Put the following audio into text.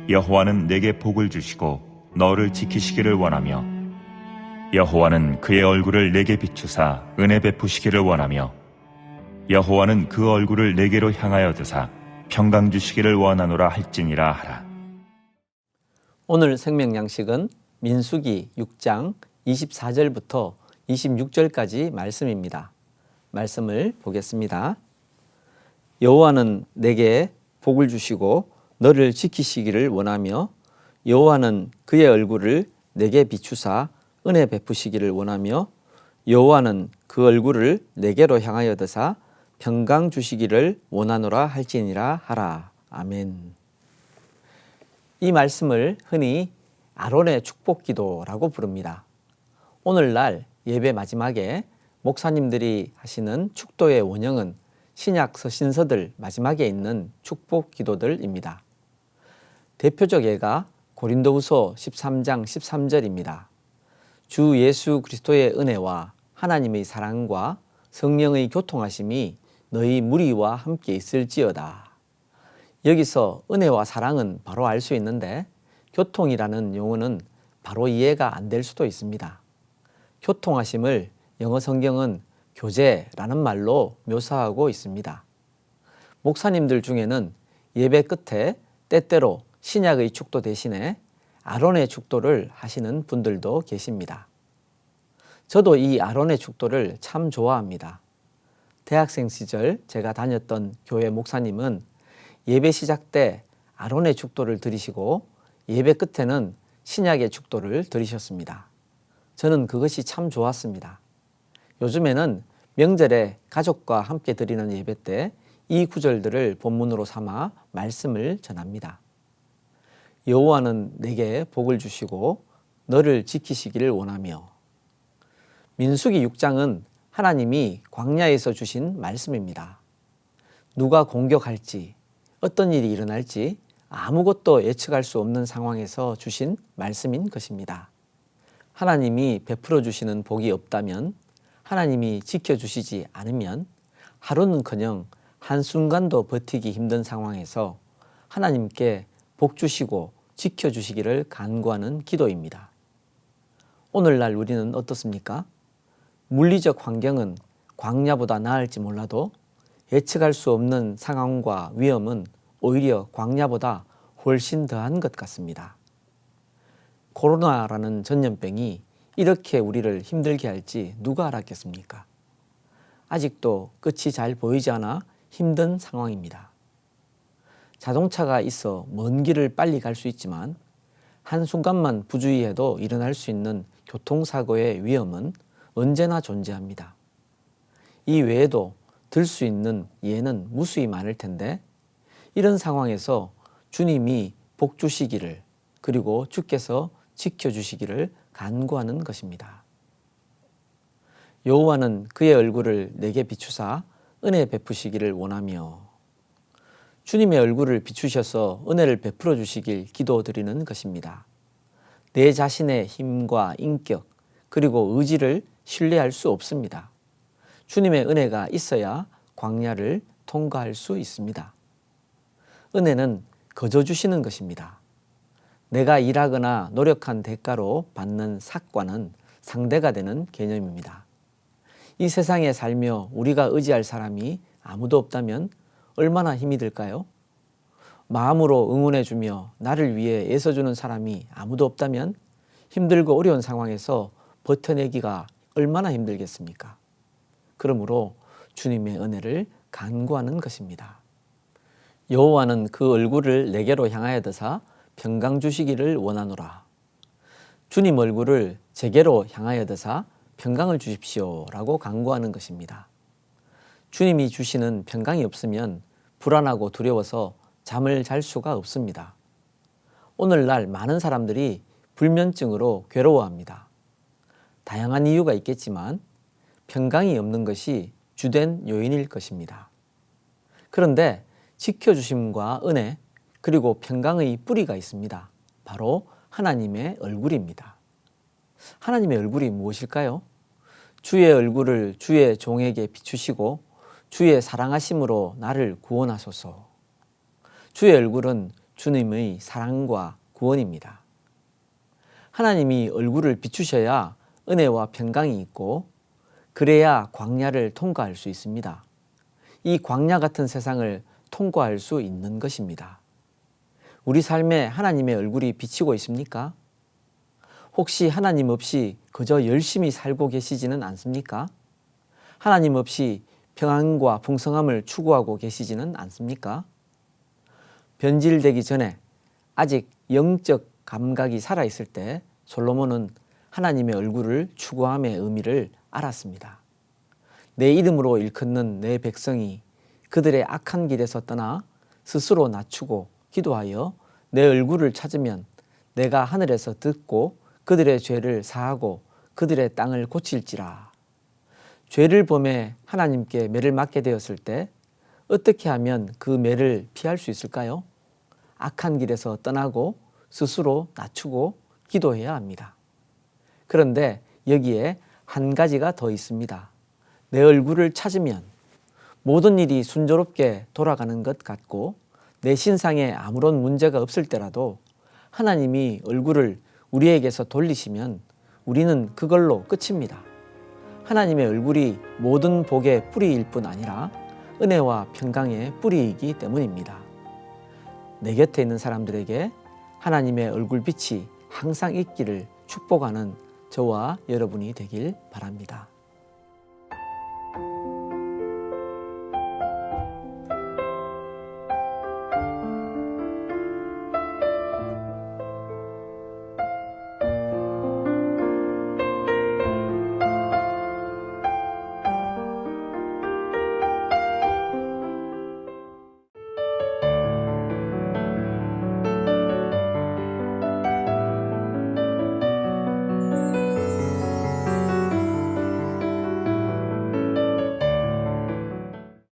여호와는 내게 복을 주시고 너를 지키시기를 원하며 여호와는 그의 얼굴을 내게 비추사 은혜 베푸시기를 원하며 여호와는 그 얼굴을 내게로 향하여 드사 평강 주시기를 원하노라 할지니라 하라. 오늘 생명 양식은 민수기 6장 24절부터 26절까지 말씀입니다. 말씀을 보겠습니다. 여호와는 내게 복을 주시고 너를 지키시기를 원하며 여호와는 그의 얼굴을 내게 비추사 은혜 베푸시기를 원하며 여호와는 그 얼굴을 내게로 향하여 드사 평강 주시기를 원하노라 할지니라 하라. 아멘. 이 말씀을 흔히 아론의 축복기도라고 부릅니다. 오늘날 예배 마지막에 목사님들이 하시는 축도의 원형은 신약 서신서들 마지막에 있는 축복기도들입니다. 대표적 예가 고린도후서 13장 13절입니다. 주 예수 그리스도의 은혜와 하나님의 사랑과 성령의 교통하심이 너희 무리와 함께 있을지어다. 여기서 은혜와 사랑은 바로 알 수 있는데 교통이라는 용어는 바로 이해가 안 될 수도 있습니다. 교통하심을 영어 성경은 교제라는 말로 묘사하고 있습니다. 목사님들 중에는 예배 끝에 때때로 신약의 축도 대신에 아론의 축도를 하시는 분들도 계십니다. 저도 이 아론의 축도를 참 좋아합니다. 대학생 시절 제가 다녔던 교회 목사님은 예배 시작 때 아론의 축도를 드리시고 예배 끝에는 신약의 축도를 드리셨습니다. 저는 그것이 참 좋았습니다. 요즘에는 명절에 가족과 함께 드리는 예배 때 이 구절들을 본문으로 삼아 말씀을 전합니다. 여호와는 내게 복을 주시고 너를 지키시기를 원하며. 민수기 6장은 하나님이 광야에서 주신 말씀입니다. 누가 공격할지, 어떤 일이 일어날지 아무것도 예측할 수 없는 상황에서 주신 말씀인 것입니다. 하나님이 베풀어 주시는 복이 없다면, 하나님이 지켜주시지 않으면 하루는커녕 한순간도 버티기 힘든 상황에서 하나님께 복 주시고 지켜주시기를 간구하는 기도입니다. 오늘날 우리는 어떻습니까? 물리적 환경은 광야보다 나을지 몰라도 예측할 수 없는 상황과 위험은 오히려 광야보다 훨씬 더한 것 같습니다. 코로나라는 전염병이 이렇게 우리를 힘들게 할지 누가 알았겠습니까? 아직도 끝이 잘 보이지 않아 힘든 상황입니다. 자동차가 있어 먼 길을 빨리 갈 수 있지만 한순간만 부주의해도 일어날 수 있는 교통사고의 위험은 언제나 존재합니다. 이 외에도 들 수 있는 예는 무수히 많을 텐데 이런 상황에서 주님이 복 주시기를 그리고 주께서 지켜주시기를 간구하는 것입니다. 여호와는 그의 얼굴을 내게 비추사 은혜 베푸시기를 원하며. 주님의 얼굴을 비추셔서 은혜를 베풀어 주시길 기도드리는 것입니다. 내 자신의 힘과 인격 그리고 의지를 신뢰할 수 없습니다. 주님의 은혜가 있어야 광야를 통과할 수 있습니다. 은혜는 거저 주시는 것입니다. 내가 일하거나 노력한 대가로 받는 삭과는 상대가 되는 개념입니다. 이 세상에 살며 우리가 의지할 사람이 아무도 없다면 얼마나 힘이 들까요? 마음으로 응원해주며 나를 위해 애써주는 사람이 아무도 없다면 힘들고 어려운 상황에서 버텨내기가 얼마나 힘들겠습니까? 그러므로 주님의 은혜를 간구하는 것입니다. 여호와는 그 얼굴을 내게로 향하여 드사 평강 주시기를 원하노라. 주님 얼굴을 제게로 향하여 드사 평강을 주십시오 라고 간구하는 것입니다. 주님이 주시는 평강이 없으면 불안하고 두려워서 잠을 잘 수가 없습니다. 오늘날 많은 사람들이 불면증으로 괴로워합니다. 다양한 이유가 있겠지만 평강이 없는 것이 주된 요인일 것입니다. 그런데 지켜주심과 은혜 그리고 평강의 뿌리가 있습니다. 바로 하나님의 얼굴입니다. 하나님의 얼굴이 무엇일까요? 주의 얼굴을 주의 종에게 비추시고 주의 사랑하심으로 나를 구원하소서. 주의 얼굴은 주님의 사랑과 구원입니다. 하나님이 얼굴을 비추셔야 은혜와 평강이 있고 그래야 광야를 통과할 수 있습니다. 이 광야 같은 세상을 통과할 수 있는 것입니다. 우리 삶에 하나님의 얼굴이 비치고 있습니까? 혹시 하나님 없이 그저 열심히 살고 계시지는 않습니까? 하나님 없이 평안과 풍성함을 추구하고 계시지는 않습니까? 변질되기 전에 아직 영적 감각이 살아있을 때 솔로몬은 하나님의 얼굴을 추구함의 의미를 알았습니다. 내 이름으로 일컫는 내 백성이 그들의 악한 길에서 떠나 스스로 낮추고 기도하여 내 얼굴을 찾으면 내가 하늘에서 듣고 그들의 죄를 사하고 그들의 땅을 고칠지라. 죄를 범해 하나님께 매를 맞게 되었을 때 어떻게 하면 그 매를 피할 수 있을까요? 악한 길에서 떠나고 스스로 낮추고 기도해야 합니다. 그런데 여기에 한 가지가 더 있습니다. 내 얼굴을 찾으면 모든 일이 순조롭게 돌아가는 것 같고 내 신상에 아무런 문제가 없을 때라도 하나님이 얼굴을 우리에게서 돌리시면 우리는 그걸로 끝입니다. 하나님의 얼굴이 모든 복의 뿌리일 뿐 아니라 은혜와 평강의 뿌리이기 때문입니다. 내 곁에 있는 사람들에게 하나님의 얼굴빛이 항상 있기를 축복하는 저와 여러분이 되길 바랍니다.